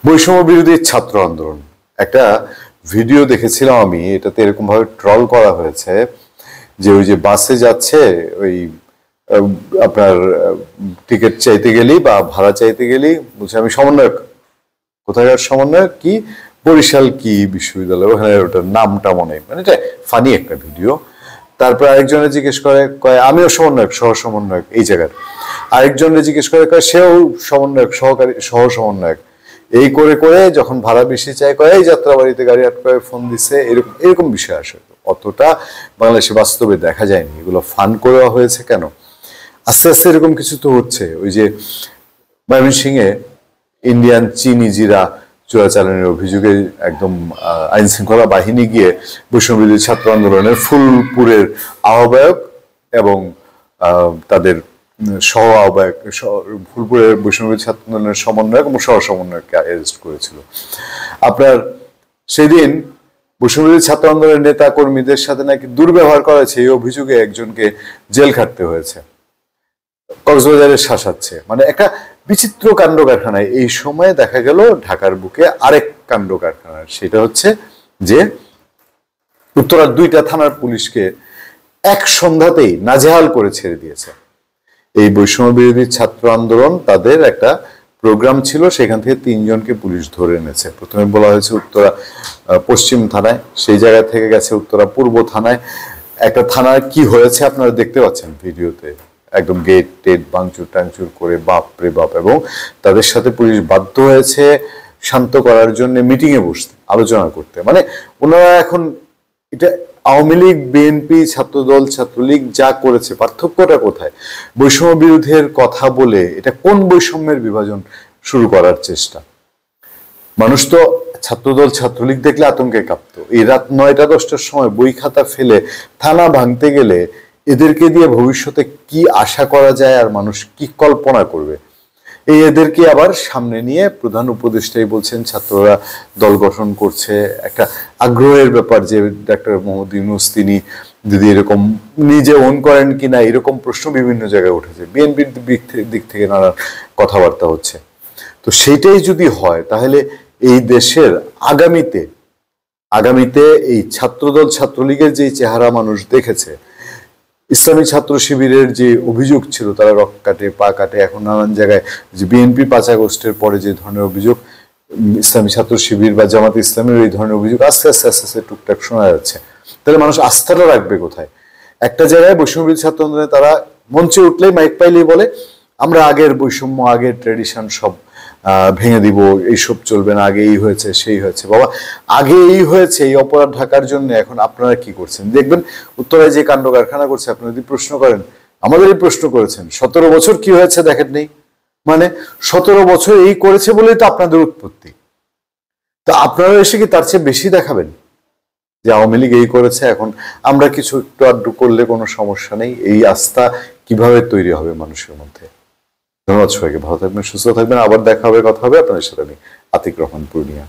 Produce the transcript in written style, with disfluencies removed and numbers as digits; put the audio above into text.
বৈষম্য বিরোধী ছাত্র আন্দোলন একটা ভিডিও দেখেছিলাম আমি, এটাতে এরকম ভাবে ট্রল করা হয়েছে যে ওই যে বাসে যাচ্ছে ওই আপনার টিকিট চাইতে গেলি বা ভাড়া চাইতে গেলি বলছে আমি সমন্বয়ক, কোথাকার সমন্বয়ক কি বরিশাল কি বিশ্ববিদ্যালয়, ওখানে ওটার নামটা মনে, মানে এটা ফানি একটা ভিডিও। তারপর আরেকজনে জিজ্ঞেস করে কয় আমিও সমন্বয়ক, সহ সমন্বয়ক এই জায়গার। আরেকজনে জিজ্ঞেস করে কয় সেও সমন্বয়ক, সহকারী সহ সমন্বয়ক। এই করে করে যখন ভাড়া বেশি চায় কয় এই যাত্রাবাড়িতে গাড়ি আটকায় ফোন দিচ্ছে, এরকম এরকম বিষয় আসে। অতটা বাংলাদেশে বাস্তবে দেখা যায়নি, এগুলো ফান করা হয়েছে কেন? আস্তে আস্তে এরকম কিছু তো হচ্ছে। ওই যে ময়মনসিংহে ইন্ডিয়ান চিনিজিরা চোরাচালানের অভিযোগে একদম আইন শৃঙ্খলা বাহিনী গিয়ে বৈষম্যবিরোধী ছাত্র আন্দোলনের ফুলপুরের আহ্বায়ক এবং তাদের সহ আহ্বায়ক, ফুলপুরের বৈষম্যবিরোধী ছাত্র আন্দোলনের সমন্বয়ক এবং সহ সমন্বয়ককে অ্যারেস্ট করেছিল। আপনার সেদিন বৈষম্যবিরোধী ছাত্র আন্দোলনের নেতা কর্মীদের সাথে নাকি দুর্ব্যবহার করেছে, এই অভিযোগে একজনকে জেল খাটতে হয়েছে, কক্সবাজারে শাসাচ্ছে। মানে একটা বিচিত্র কাণ্ড কারখানায় এই সময়ে দেখা গেল ঢাকার বুকে আরেক কাণ্ড কারখানা, সেটা হচ্ছে যে উত্তরার 2টা থানার পুলিশকে এক সন্ধ্যাতেই নাজেহাল করে ছেড়ে দিয়েছে। এই বৈষম্য বিরোধী ছাত্র আন্দোলন তাদের একটা প্রোগ্রাম ছিল, সেখান থেকে 3 জনকে পুলিশ ধরে এনেছে। প্রথমে বলা হয়েছে উত্তরা পশ্চিম থানায়, সেই জায়গা থেকে গেছে উত্তরা পূর্ব থানায়। একটা থানার কি হয়েছে আপনারা দেখতে পাচ্ছেন ভিডিওতে, একদম গেট টেট ভাঙচুর টাংচুর করে বাপরে বাপ। এবং তাদের সাথে পুলিশ বাধ্য হয়েছে শান্ত করার জন্য মিটিং এ বসতে, আলোচনা করতে। মানে ওনারা এখন এটা আওয়ামী লীগ, বিএনপি, ছাত্রদল, ছাত্রলীগ যা করেছে, পার্থক্যটা কোথায়? বৈষম্য বিরোধের কথা বলে এটা কোন বৈষম্যের বিভাজন শুরু করার চেষ্টা? মানুষ তো ছাত্রদল, ছাত্রলীগ দেখলে আতঙ্কে কাঁপতো। এই রাত 9টা 10টার সময় বই খাতা ফেলে থানা ভাঙতে গেলে এদেরকে দিয়ে ভবিষ্যতে কি আশা করা যায় আর মানুষ কি কল্পনা করবে? এই এদেরকে আবার সামনে নিয়ে প্রধান উপদেষ্টাই বলছেন ছাত্ররা দল গঠন করছে, একটা আগ্রহের ব্যাপার যে ডাক্তার মোহাম্মদ ইউনূস তিনি যদি এরকম নিজে ওন করেন কিনা, এরকম প্রশ্ন বিভিন্ন জায়গায় উঠেছে। বিএনপির দিক থেকে নানা কথাবার্তা হচ্ছে। তো সেইটাই যদি হয় তাহলে এই দেশের আগামীতে এই ছাত্রদল, ছাত্রলীগের যে চেহারা মানুষ দেখেছে, ইসলামী ছাত্র শিবিরের যে অভিযোগ ছিল তারা রক কাটে পা কাটে, এখন নানান জায়গায় যে বিএনপি 5 আগস্টের পরে যে ধরনের অভিযোগ, ইসলামী ছাত্র শিবির বা জামাত ইসলামের এই ধরনের অভিযোগ আস্তে আস্তে আস্তে আস্তে টুকটাক শোনা যাচ্ছে। তাহলে মানুষ আস্থাটা রাখবে কোথায়? একটা জায়গায় বৈষম্যবিরোধী ছাত্র আন্দোলনে তারা মঞ্চে উঠলেই মাইক পাইলেই বলে আমরা আগের বৈষম্য, আগের ট্র্যাডিশন সব ভেঙে দিব, এইসব চলবে না, আগে এই হয়েছে সেই হয়েছে। বাবা আগে এই হয়েছে, এই অপরাধ ঢাকার জন্য এখন আপনারা কি করছেন? দেখবেন উত্তরায় যে কাণ্ড কারখানা করছে, আপনারা যদি প্রশ্ন করেন, আমাদেরই প্রশ্ন করেছেন 17 বছর কি হয়েছে দেখেন নেই? মানে 17 বছর এই করেছে বলেই তো আপনাদের উৎপত্তি। তো আপনারা এসে কি তার চেয়ে বেশি দেখাবেন যে আওয়ামী লীগ এই করেছে, এখন আমরা কিছু একটু আড্ডু করলে কোনো সমস্যা নেই? এই আস্থা কিভাবে তৈরি হবে মানুষের মধ্যে? ধন্যবাদ সবাইকে, ভালো থাকবেন, সুস্থ থাকবেন। আবার দেখা হবে, কথা হবে। আপনাদের সাথে আমি আতিক রহমান পূর্ণিয়া।